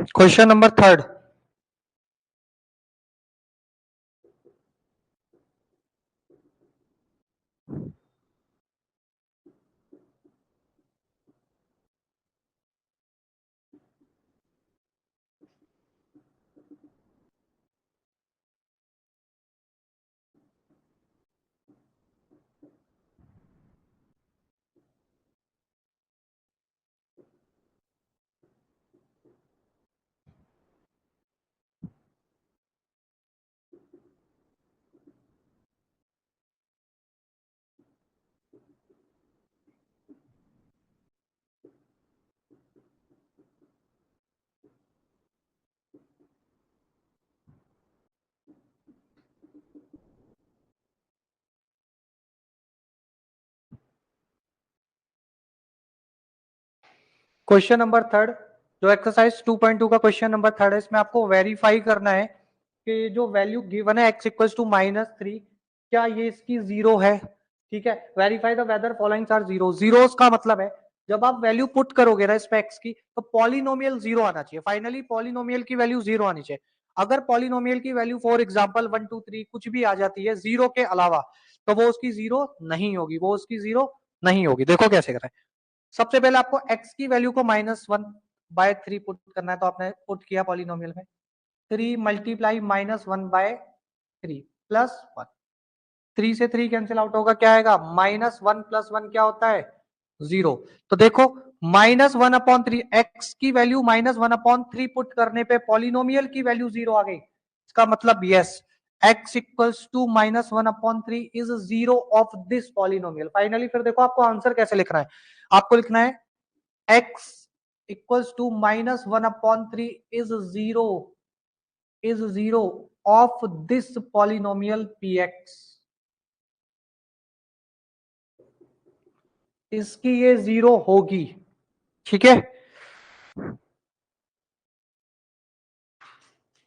Question number third. Question number third, जो exercise 2.2 का question number third है, इसमें आपको वेरीफाई करना है कि जो वैल्यू गिवन है x इक्वल्स टू -3, क्या ये इसकी जीरो है। ठीक है, verify the whether followings are zero. Zeros का मतलब है जब आप वैल्यू पुट करोगे ना इसमें x की, तो पॉलिनोमियल जीरो आना चाहिए। फाइनली पॉलिनोमियल की वैल्यू जीरो आनी चाहिए। अगर पॉलिनोमियल की वैल्यू फॉर एग्जांपल 1 2 3 कुछ भी आ जाती है जीरो के अलावा, तो वो उसकी जीरो नहीं होगी, वो उसकी जीरो नहीं होगी। देखो कैसे करें। सबसे पहले आपको x की वैल्यू को -1/3 पुट करना है, तो आपने पुट किया पॉलिनोमियल में। 3 मल्टीप्लाई -1/3 +1। 3 से 3 कैंसिल आउट होगा, क्या आएगा -1 + 1 क्या होता है 0। तो देखो -1/3 x की वैल्यू -1/3 पुट करने पे पॉलिनोमियल की वैल्यू 0 आ गई। इसका मतलब yes, x equals to -1/3 is 0 of this polynomial. Finally फिर देखो आपको आंसर कैसे लिखना है। आपको लिखना है x equals to -1/3 is zero of this polynomial px। इसकी ये जीरो होगी। ठीक है,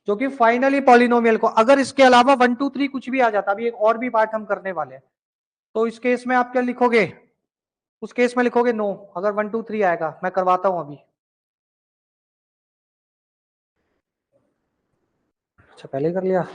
जो कि फाइनली पॉलिनोमियल को, अगर इसके अलावा 1 2 3 कुछ भी आ जाता, अभी एक और भी पार्ट हम करने वाले हैं, तो इस केस में आप क्या लिखोगे, उस केस में लिखोगे नो। अगर 1 2 3 आएगा, मैं करवाता हूं अभी। अच्छा पहले कर लिया।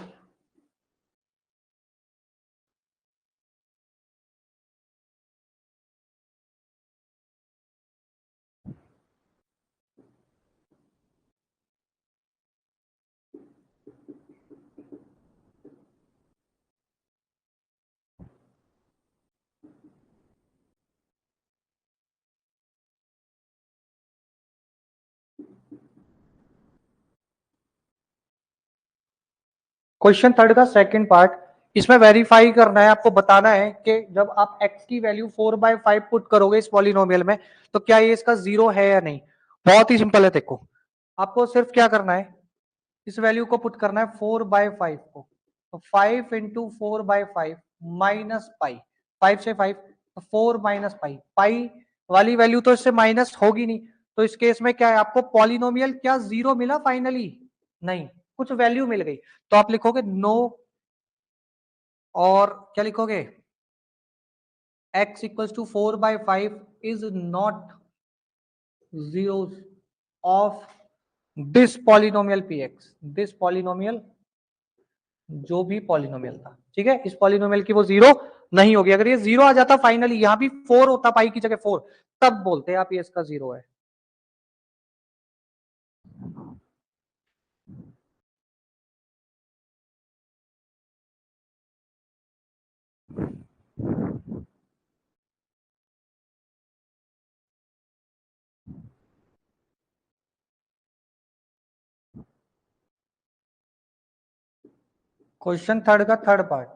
क्वेश्चन थर्ड का सेकंड पार्ट, इसमें वेरीफाई करना है, आपको बताना है कि जब आप x की वैल्यू 4/5 पुट करोगे इस पॉलिनोमियल में, तो क्या ये इसका जीरो है या नहीं। बहुत ही सिंपल है। देखो आपको सिर्फ क्या करना है, इस वैल्यू को पुट करना है 4/5 को, तो 5 इंटू 4/5 माइनस पाई, 5 से 5 तो 4 माइनस पाई, पाई वाली वैल्यू तो इससे माइनस होगी नहीं। तो इस केस में क्या है, आपको पॉलिनोमियल क्या जीरो मिला फाइनली, नहीं, कुछ वैल्यू मिल गई। तो आप लिखोगे नो, और क्या लिखोगे, x equals to 4/5 is not zero of this polynomial px। This polynomial, जो भी पॉलिनोमियल था, ठीक है, इस पॉलिनोमियल की वो जीरो नहीं होगी। अगर ये जीरो आ जाता फाइनली, यहां भी 4 होता पाई की जगह 4, तब बोलते हैं आप ये इसका जीरो है। क्वेश्चन थर्ड का थर्ड पार्ट,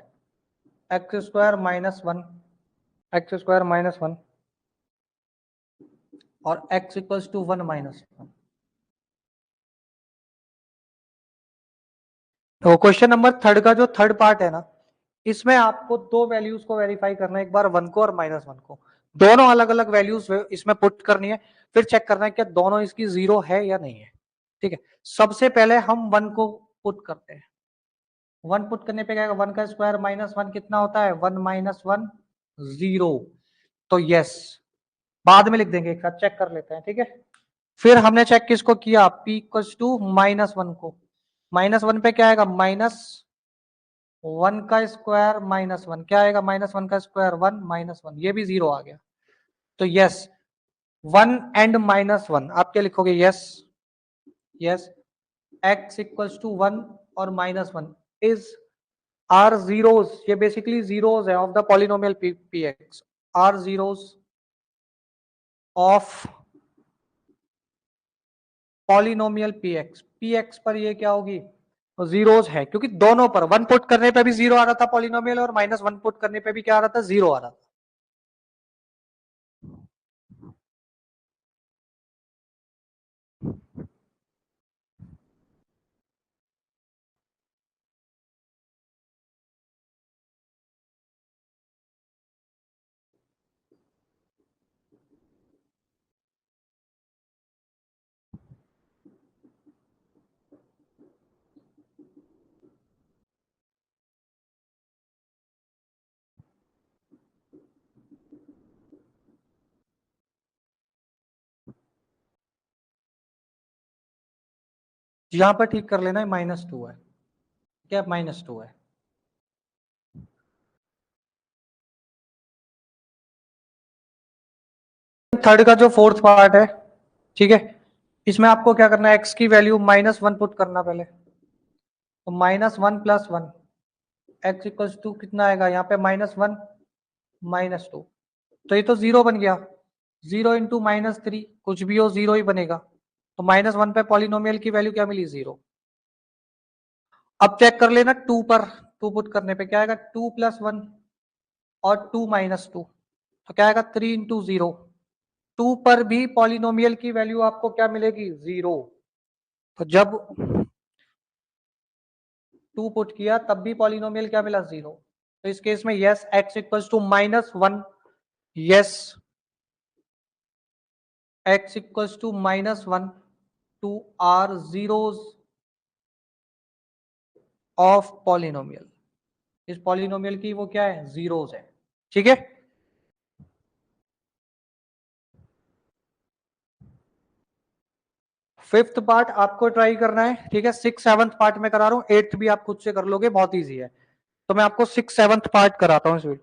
x² - 1 और x इक्वल्स टू 1 - 1। तो क्वेश्चन नंबर थर्ड का जो थर्ड पार्ट है ना, इसमें आपको दो वैल्यूज को वेरीफाई करना है, एक बार 1 को और -1 को। दोनों अलग अलग वैल्यूज इसमें पुट करनी है, फिर चेक करना है कि दोनों इसकी जीरो है या नहीं है। ठीक है, सबसे पहले हम 1 को पुट करते हैं। 1 पुट करने पे क्या, 1 का स्क्वायर -1 कितना होता है, 1 - 1 0। तो यस, बाद में लिख देंगे, एक साथ चेक कर लेते हैं। ठीक है, फिर हमने चेक किसको किया, p इक्वल्स टू -1 को। -1 पे क्या आएगा, -1 का स्क्वायर -1 क्या आएगा, -1 का स्क्वायर 1 -1, ये भी 0 आ गया। तो यस 1 एंड -1 आप क्या लिखोगे, yes yes x equals to 1 और -1 इज आर जीरोस, ये बेसिकली जीरोस है of the polynomial px, are zeros of polynomial px पर ये क्या होगी, जीरोस है, क्योंकि दोनों पर 1 पुट करने पे भी 0 आ रहा था पॉलिनोमियल, और -1 पुट करने पे भी क्या आ रहा था, 0 आ रहा था। यहां पर ठीक कर लेना है, -2 है, क्या -2 है। थर्ड का जो फोर्थ पार्ट है, ठीक है, इसमें आपको क्या करना है, x की वैल्यू -1 पुट करना पहले, तो -1 + 1 x इक्वल्स टू कितना आएगा, यहाँ पे -1 -2, तो ये तो 0 बन गया, 0 इंटू -3 कुछ भी हो 0 ही बनेगा, तो -1 पे पॉलिनोमियल की वैल्यू क्या मिली, 0। अब चेक कर लेना 2 पर, 2 पुट करने पे क्या आएगा, 2 + 1 और 2 -2, तो क्या आएगा 3 इंटू 0, 2 पर भी पॉलिनोमियल की वैल्यू आपको क्या मिलेगी, 0। तो जब 2 पुट किया तब भी पॉलिनोमियल क्या मिला, 0। तो इस केस में yes x equals to -1, yes x equals to -1 two are zeros of polynomial, इस पॉलिनोमियल की वो क्या है, जीरोस है, ठीक है। फिफ्थ पार्ट आपको ट्राई करना है, ठीक है, 6th 7th पार्ट में करा रहा हूं, 8th भी आप खुद से कर लोगे, बहुत इजी है। तो मैं आपको 6th 7th पार्ट कराता हूं इसमें।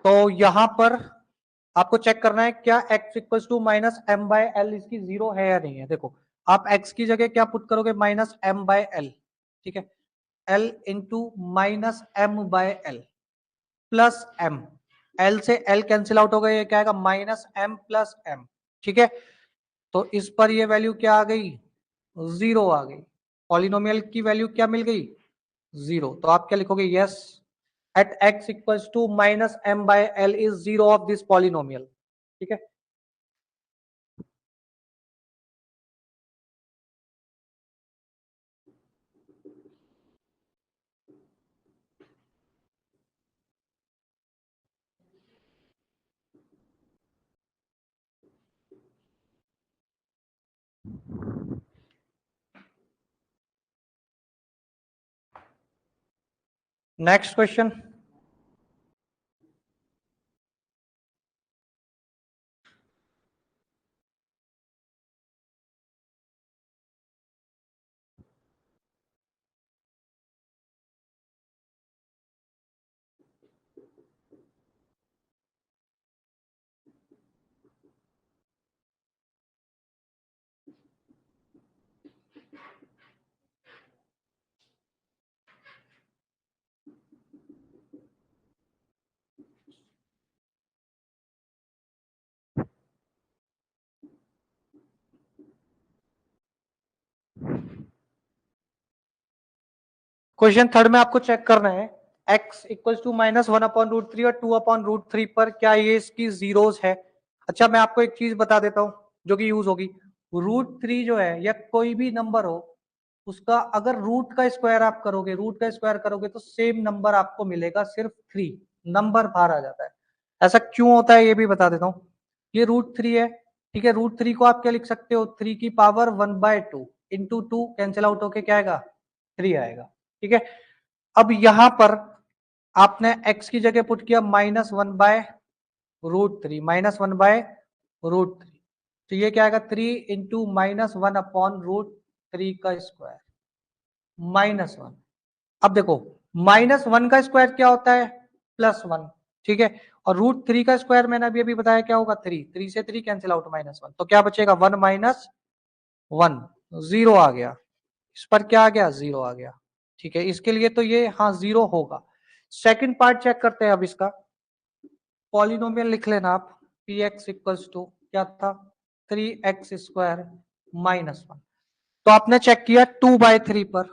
तो यहां पर आपको चेक करना है क्या x इक्वल्स टू -m/l इसकी 0 है या नहीं है। देखो आप x की जगह क्या पुट करोगे, -m/l, ठीक है, l into -m/l plus m, l से l कैंसिल आउट हो गया, ये क्या आएगा, -m + m, ठीक है। तो इस पर ये वैल्यू क्या आ गई, 0 आ गई, पॉलिनोमियल की वैल्यू क्या मिल गई, 0। तो आप क्या लिखोगे, yes at x equals to -m/l is 0 of this polynomial, ठीक है। नेक्स्ट क्वेश्चन, क्वेश्चन थर्ड में आपको चेक करना है x इक्वल टू -1/√3 और 2/√3 पर क्या ये इसकी जीरोस है? अच्छा मैं आपको एक चीज बता देता हूं जो कि यूज होगी। √3 जो है या कोई भी नंबर हो उसका अगर रूट का स्क्वायर आप करोगे, रूट का स्क्वायर करोगे तो सेम नंबर आपको मिलेगा, सिर्फ 3 नंबर बाहर आ जाता है। ऐसा क्यों होता है ये भी बता देता हूं। ये √3 है, ठीक है। √3 को आप क्या लिख सकते हो, 3 की पावर 1/2 इंटू 2 कैंसिल आउट होके क्या आएगा, 3 आएगा, ठीक है। अब यहां पर आपने x की जगह पुट किया -1/√3, -1/√3, तो ये क्या आएगा 3 इंटू -1/√3 का स्क्वायर -1। अब देखो -1 का स्क्वायर क्या होता है, +1, ठीक है। और √3 का स्क्वायर मैंने अभी बताया क्या होगा, 3, 3 से 3 कैंसिल आउट -1, तो क्या बचेगा 1 - 1, 0 आ गया। इस पर क्या आ गया, 0 आ गया, ठीक है। इसके लिए तो ये हाँ 0 होगा। सेकंड पार्ट चेक करते हैं अब इसका। पॉलिनोमियल लिख लेना आप, px इक्वल्स टू क्या था 3x² -1। तो आपने चेक किया 2/3 पर,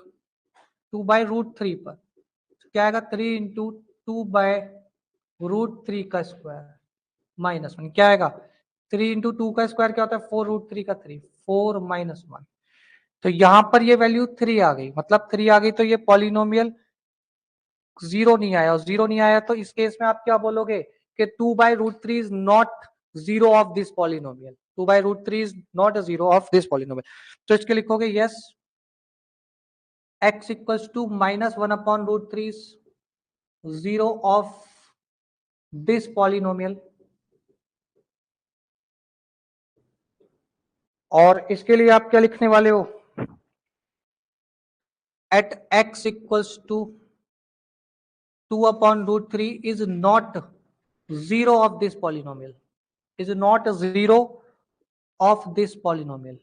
2/√3 पर, तो क्या आएगा 3 इंटू 2/√3 का स्क्वायर -1, क्या आएगा 3 इंटू 2 का स्क्वायर क्या होता है 4√3 का 3, 4 - 1। तो यहां पर ये वैल्यू 3 आ गई, मतलब 3 आ गई, तो ये पॉलिनोमियल 0 नहीं आया, और 0 नहीं आया तो इस केस में आप क्या बोलोगे कि 2/√3 is not 0 of this polynomial, 2/√3 is not a 0 of this polynomial. तो इसके लिखोगे yes x equals to -1/√3 is 0 of this polynomial. और इसके लिए आप क्या लिखने वाले हो, at x equals to 2/√3 is not 0 of this polynomial, is not 0 of this polynomial।